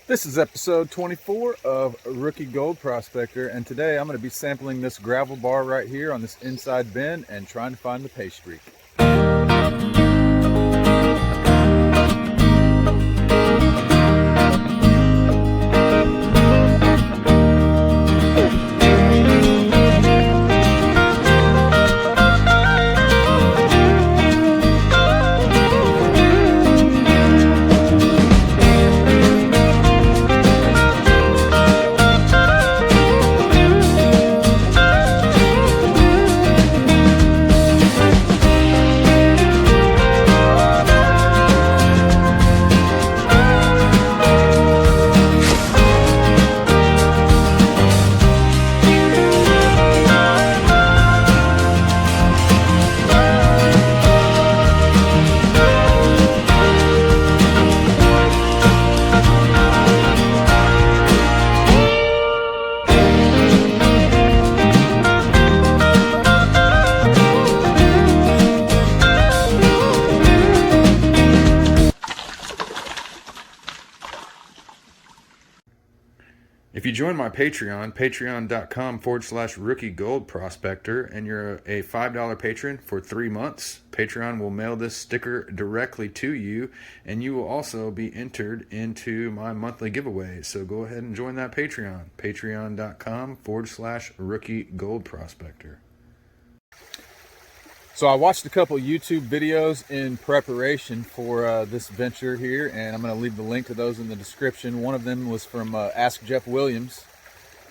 This is episode 24 of Rookie Gold Prospector, and today I'm going to be sampling this gravel bar right here on this inside bend and trying to find the Paystreak. If you join my Patreon, patreon.com/rookie gold prospector, and you're a $5 patron for 3 months, Patreon will mail this sticker directly to you, and you will also be entered into my monthly giveaway. So go ahead and join that Patreon, patreon.com/rookie gold prospector. So I watched a couple YouTube videos in preparation for this venture here, and I'm going to leave the link to those in the description. One of them was from Ask Jeff Williams,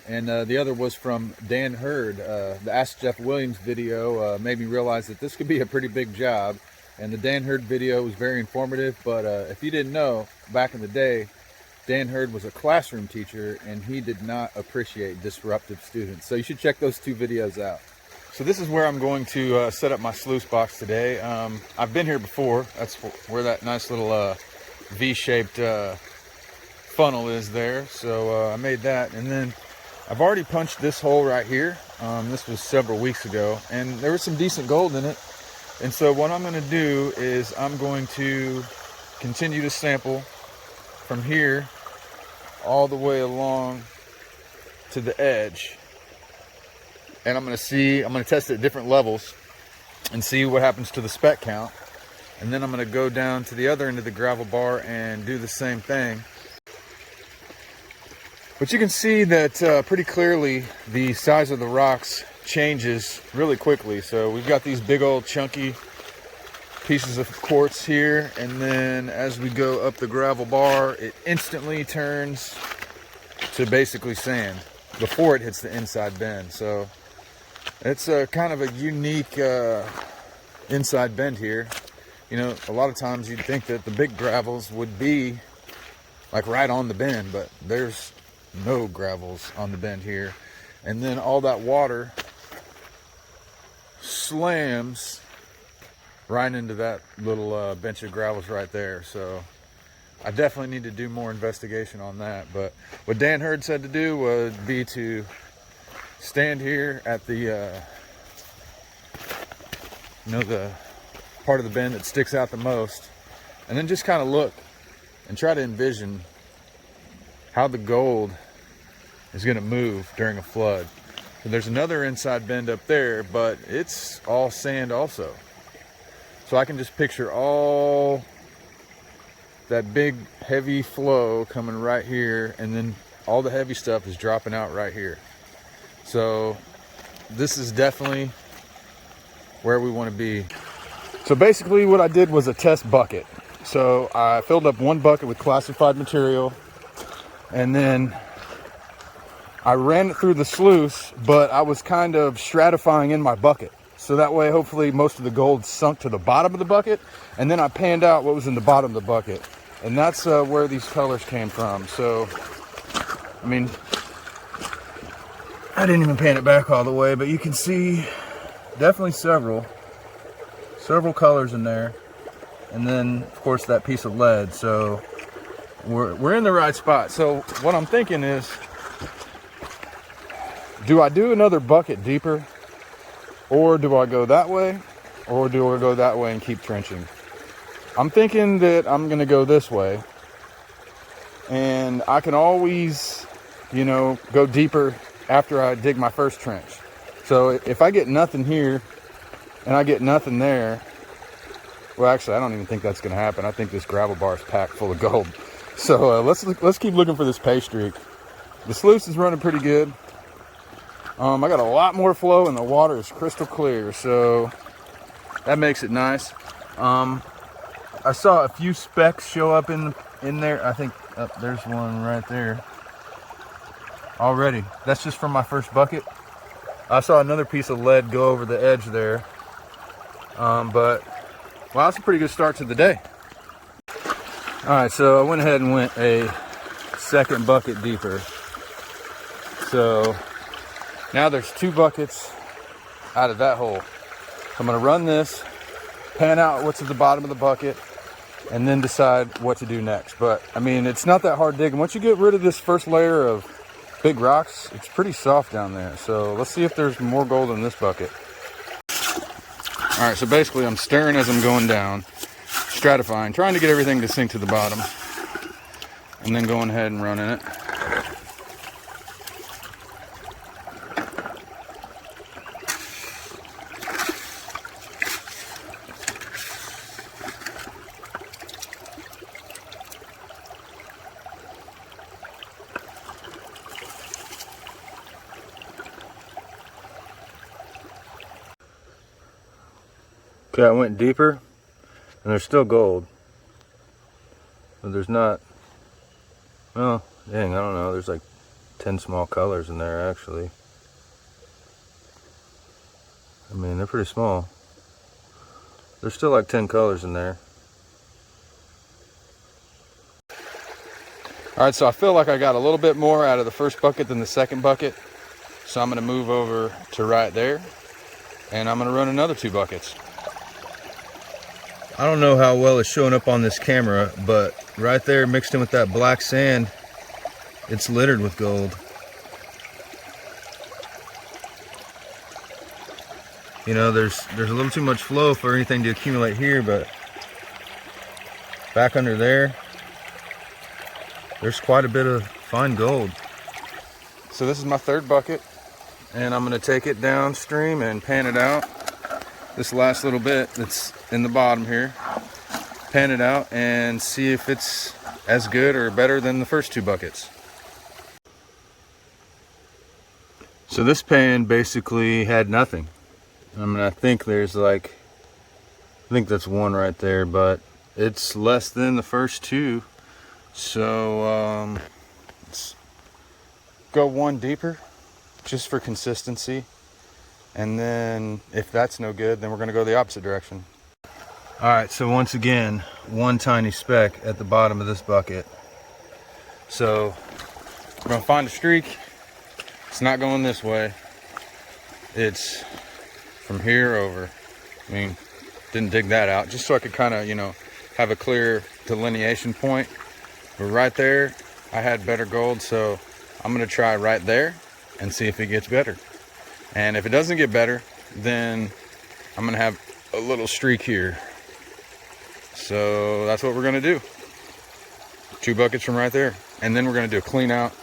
and the other was from Dan Hurd. The Ask Jeff Williams video made me realize that this could be a pretty big job, and the Dan Hurd video was very informative. But if you didn't know, back in the day, Dan Hurd was a classroom teacher, and he did not appreciate disruptive students. So you should check those two videos out. So this is where I'm going to set up my sluice box today. I've been here before. That's where that nice little V-shaped funnel is there. So I made that, and then I've already punched this hole right here. This was several weeks ago, and there was some decent gold in it. And so what I'm going to do is I'm going to continue to sample from here all the way along to the edge. And I'm going to test it at different levels and see what happens to the speck count. And then I'm going to go down to the other end of the gravel bar and do the same thing. But you can see that pretty clearly the size of the rocks changes really quickly. So we've got these big old chunky pieces of quartz here, and then as we go up the gravel bar, it instantly turns to basically sand before it hits the inside bend. So it's a kind of a unique inside bend here. You know, a lot of times you'd think that the big gravels would be like right on the bend, but there's no gravels on the bend here. And then all that water slams right into that little bench of gravels right there. So I definitely need to do more investigation on that. But what Dan Hurd said to do would be to stand here at the the part of the bend that sticks out the most, and then just kind of look and try to envision how the gold is going to move during a flood. So there's another inside bend up there, but it's all sand also. So I can just picture all that big heavy flow coming right here, and then all the heavy stuff is dropping out right here. So this is definitely where we want to be. So basically what I did was a test bucket. So I filled up one bucket with classified material, and then I ran it through the sluice, but I was kind of stratifying in my bucket. So that way, hopefully most of the gold sunk to the bottom of the bucket, and then I panned out what was in the bottom of the bucket. And that's where these colors came from. So, I mean, I didn't even pan it back all the way, but you can see definitely several colors in there. And then, of course, that piece of lead. So we're in the right spot. So what I'm thinking is, do I do another bucket deeper, or do I go that way, or do I go that way and keep trenching? I'm thinking that I'm going to go this way and I can always, you know, go deeper after I dig my first trench. So if I get nothing here and I get nothing there, well, actually, I don't even think that's going to happen. I think this gravel bar is packed full of gold. So let's keep looking for this Paystreak. The sluice is running pretty good. I got a lot more flow and the water is crystal clear, so that makes it nice. I saw a few specks show up in there. I think there's one right there already. That's just from my first bucket. I saw another piece of lead go over the edge there. But wow, that's a pretty good start to the day. All right, so I went ahead and went a second bucket deeper. So now there's 2 buckets out of that hole. I'm gonna run this, pan out what's at the bottom of the bucket, and then decide what to do next. But I mean, it's not that hard digging. Once you get rid of this first layer of big rocks, it's pretty soft down there. So let's see if there's more gold in this bucket. All right, so basically I'm stirring as I'm going down, stratifying, trying to get everything to sink to the bottom, and then going ahead and running it. Okay, I went deeper, and there's still gold, but there's not, well, dang, I don't know, there's like 10 small colors in there, actually. I mean, they're pretty small. There's still like 10 colors in there. All right, so I feel like I got a little bit more out of the first bucket than the second bucket, so I'm gonna move over to right there, and I'm gonna run another 2 buckets. I don't know how well it's showing up on this camera, but right there mixed in with that black sand, it's littered with gold. You know, there's a little too much flow for anything to accumulate here, but back under there, there's quite a bit of fine gold. So this is my 3rd bucket, and I'm gonna take it downstream and pan it out. This last little bit that's in the bottom here, pan it out and see if it's as good or better than the first 2 buckets. So this pan basically had nothing. I mean, I think there's like, I think that's 1 right there, but it's less than the first 2. So let's go 1 deeper just for consistency. And then if that's no good, then we're gonna go the opposite direction. All right, so once again, 1 tiny speck at the bottom of this bucket. So we're gonna find a streak. It's not going this way. It's from here over. I mean, didn't dig that out, just so I could kind of, you know, have a clear delineation point. But right there, I had better gold, so I'm gonna try right there and see if it gets better. And if it doesn't get better, then I'm gonna have a little streak here. So that's what we're gonna do. 2 buckets from right there. And then we're gonna do a clean out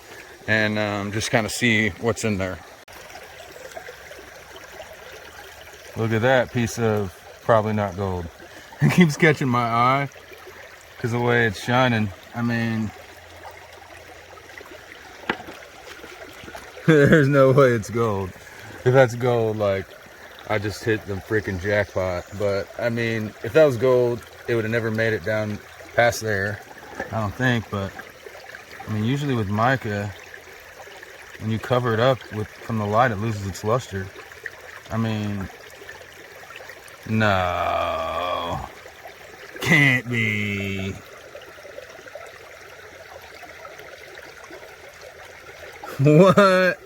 and just kind of see what's in there. Look at that piece of probably not gold. It keeps catching my eye because of the way it's shining. I mean, there's no way it's gold. If that's gold, like, I just hit the freaking jackpot. But I mean, if that was gold, it would have never made it down past there, I don't think. But I mean, usually with mica, when you cover it up from the light, it loses its luster. I mean, no, can't be. What?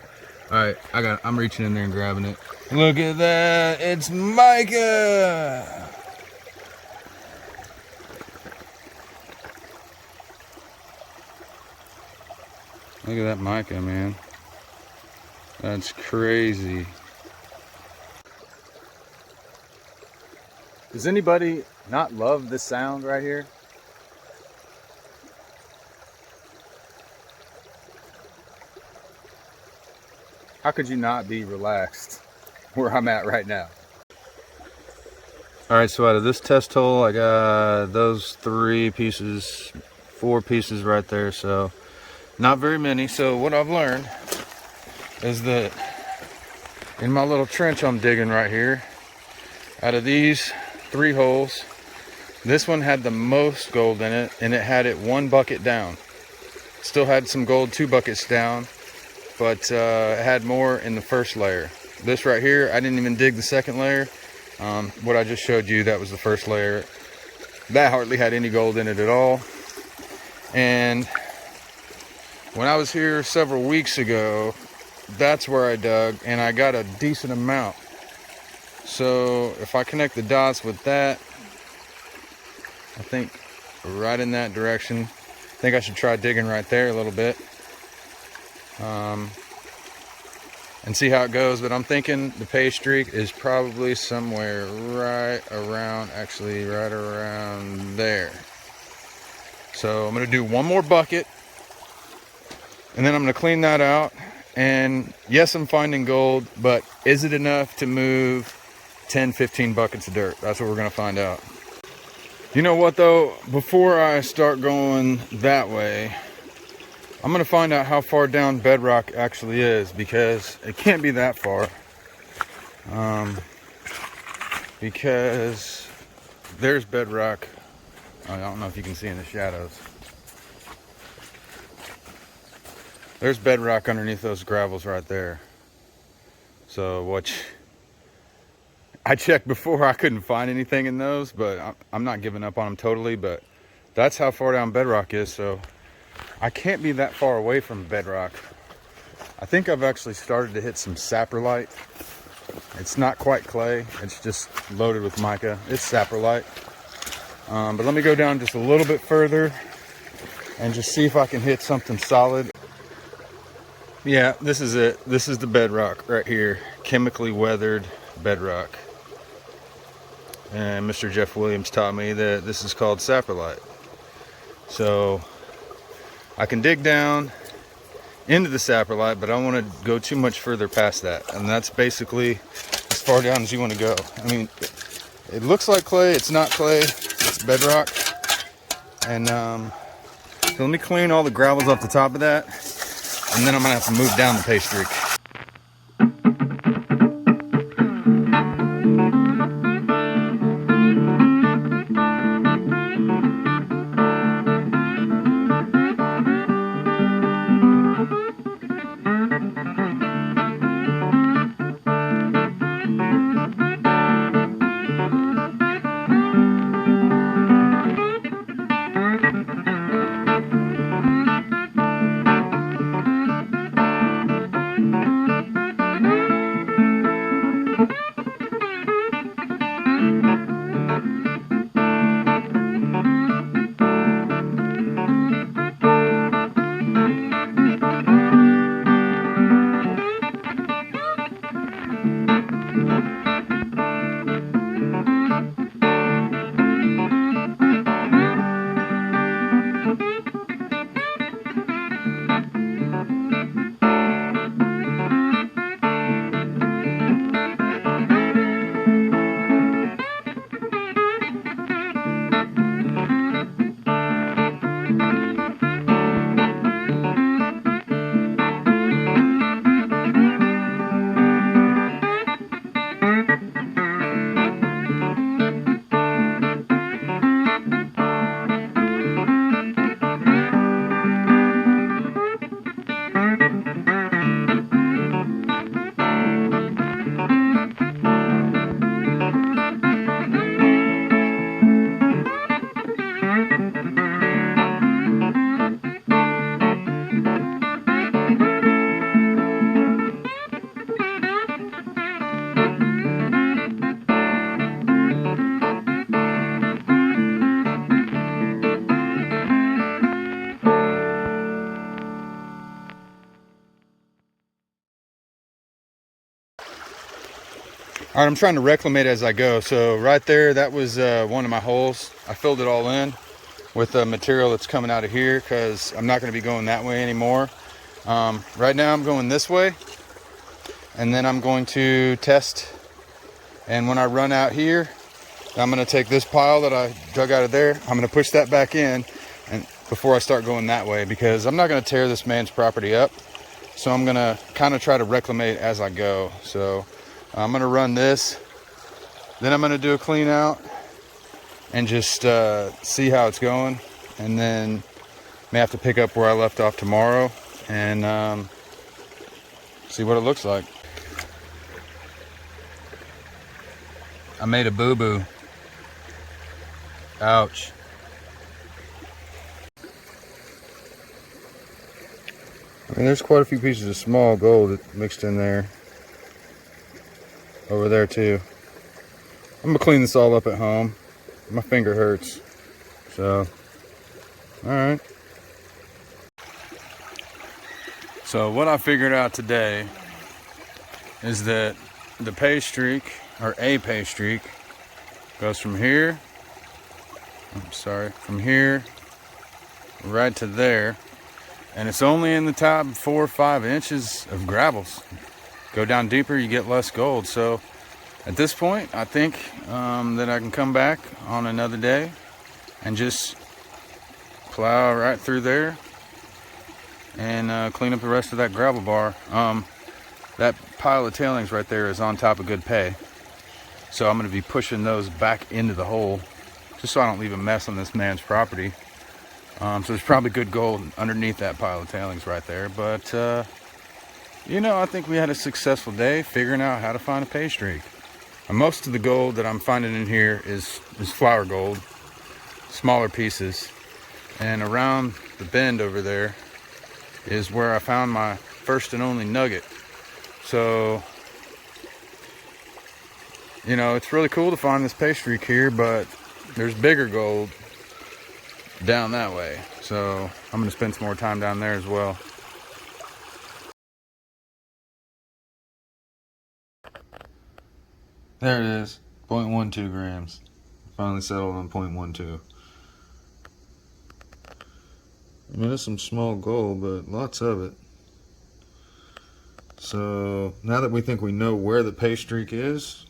All right, I'm reaching in there and grabbing it. Look at that, it's mica. Look at that mica, man. That's crazy. Does anybody not love this sound right here? how could you not be relaxed where I'm at right now? All right, so out of this test hole, I got those 4 pieces right there. So not very many. So what I've learned is that in my little trench I'm digging right here, out of these 3 holes, this one had the most gold in it, and it had it 1 bucket down. Still had some gold 2 buckets down, but it had more in the first layer. This right here, I didn't even dig the second layer. What I just showed you, that was the first layer. That hardly had any gold in it at all. And when I was here several weeks ago, that's where I dug, and I got a decent amount. So if I connect the dots with that, I think right in that direction. I think I should try digging right there a little bit, and see how it goes. But I'm thinking the Paystreak is probably somewhere right around there. So I'm gonna do 1 more bucket, and then I'm gonna clean that out. And yes, I'm finding gold, but is it enough to move 10-15 buckets of dirt? That's what we're gonna find out. You know what though, before I start going that way, I'm gonna find out how far down bedrock actually is, because it can't be that far. Because there's bedrock. I don't know if you can see in the shadows. There's bedrock underneath those gravels right there. So I checked before, I couldn't find anything in those, but I'm not giving up on them totally. But that's how far down bedrock is, so I can't be that far away from bedrock. I think I've actually started to hit some saprolite. It's not quite clay, it's just loaded with mica. It's saprolite. But let me go down just a little bit further and just see if I can hit something solid. Yeah, this is it. This is the bedrock right here. Chemically weathered bedrock. And Mr. Jeff Williams taught me that this is called saprolite. So I can dig down into the saprolite, but I don't want to go too much further past that. And that's basically as far down as you want to go. I mean, it looks like clay. It's not clay. It's bedrock. And so let me clean all the gravels off the top of that, and then I'm gonna have to move down the Paystreak. All right, I'm trying to reclimate as I go. So right there, that was one of my holes. I filled it all in with the material that's coming out of here, because I'm not going to be going that way anymore. Right now I'm going this way, and then I'm going to test. And when I run out here, I'm going to take this pile that I dug out of there, I'm going to push that back in and before I start going that way, because I'm not going to tear this man's property up. So I'm going to kind of try to reclimate as I go. So I'm going to run this, then I'm going to do a clean out and just see how it's going, and then may have to pick up where I left off tomorrow and see what it looks like. I made a boo-boo. Ouch. I mean, there's quite a few pieces of small gold mixed in there. Over there too. I'm gonna clean this all up at home. My finger hurts. So, alright. So what I figured out today is that the Paystreak, or a Paystreak, goes from here, from here right to there, and it's only in the top 4 or 5 inches of gravels. Go down deeper, you get less gold. So at this point, I think that I can come back on another day and just plow right through there and clean up the rest of that gravel bar. That pile of tailings right there is on top of good pay, so I'm going to be pushing those back into the hole just so I don't leave a mess on this man's property. So there's probably good gold underneath that pile of tailings right there, but you know, I think we had a successful day figuring out how to find a Paystreak. Most of the gold that I'm finding in here is flour gold, smaller pieces, and around the bend over there is where I found my first and only nugget. So, you know, it's really cool to find this Paystreak here, but there's bigger gold down that way. So I'm going to spend some more time down there as well. There it is, 0.12 grams. Finally settled on 0.12. I mean, there's some small gold, but lots of it. So now that we think we know where the Paystreak is,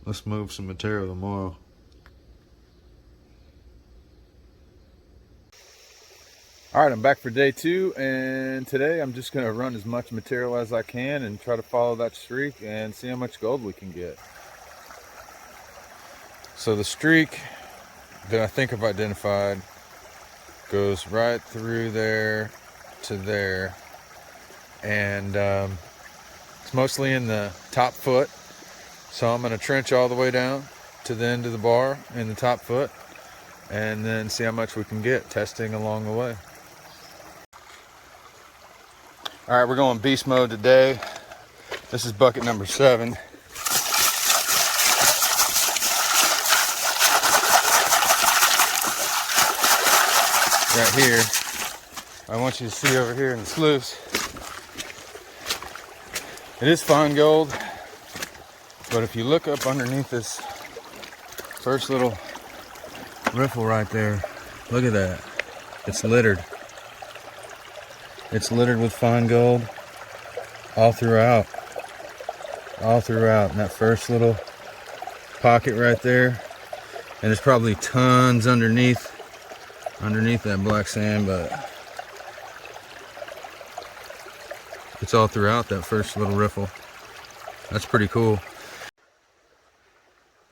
let's move some material tomorrow. All right, I'm back for day 2, and today I'm just going to run as much material as I can and try to follow that streak and see how much gold we can get. So the streak that I think I've identified goes right through there to there, and it's mostly in the top foot. So I'm going to trench all the way down to the end of the bar in the top foot and then see how much we can get, testing along the way. All right, we're going beast mode today. This is bucket number 7. Right here. I want you to see over here in the sluice. It is fine gold, but if you look up underneath this first little riffle right there, look at that. It's littered. It's littered with fine gold all throughout. All throughout. And that first little pocket right there. And there's probably tons underneath that black sand, but it's all throughout that first little riffle. That's pretty cool.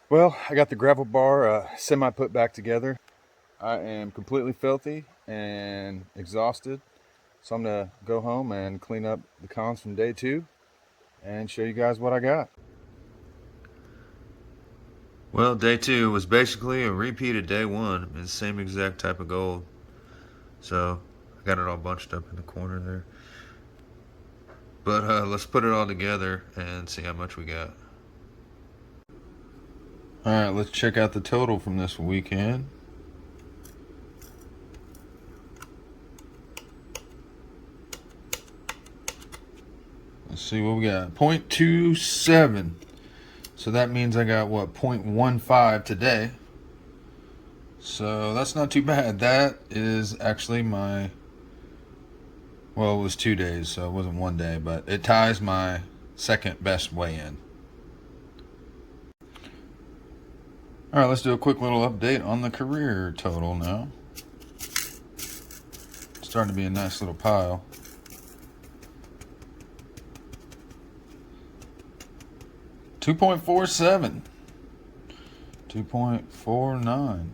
Well, I got the gravel bar semi put back together. I am completely filthy and exhausted. So I'm going to go home and clean up the cons from day 2 and show you guys what I got. Well, day 2 was basically a repeat of day 1. It's the same exact type of gold. So I got it all bunched up in the corner there. But let's put it all together and see how much we got. Alright, let's check out the total from this weekend. Let's see what we got. 0.27. So that means I got, what, 0.15 today. So that's not too bad. That is actually my Well, it was 2 days, so it wasn't 1 day, but it ties my second best weigh-in. All right, let's do a quick little update on the career total now. It's starting to be a nice little pile. 2.47, 2.49.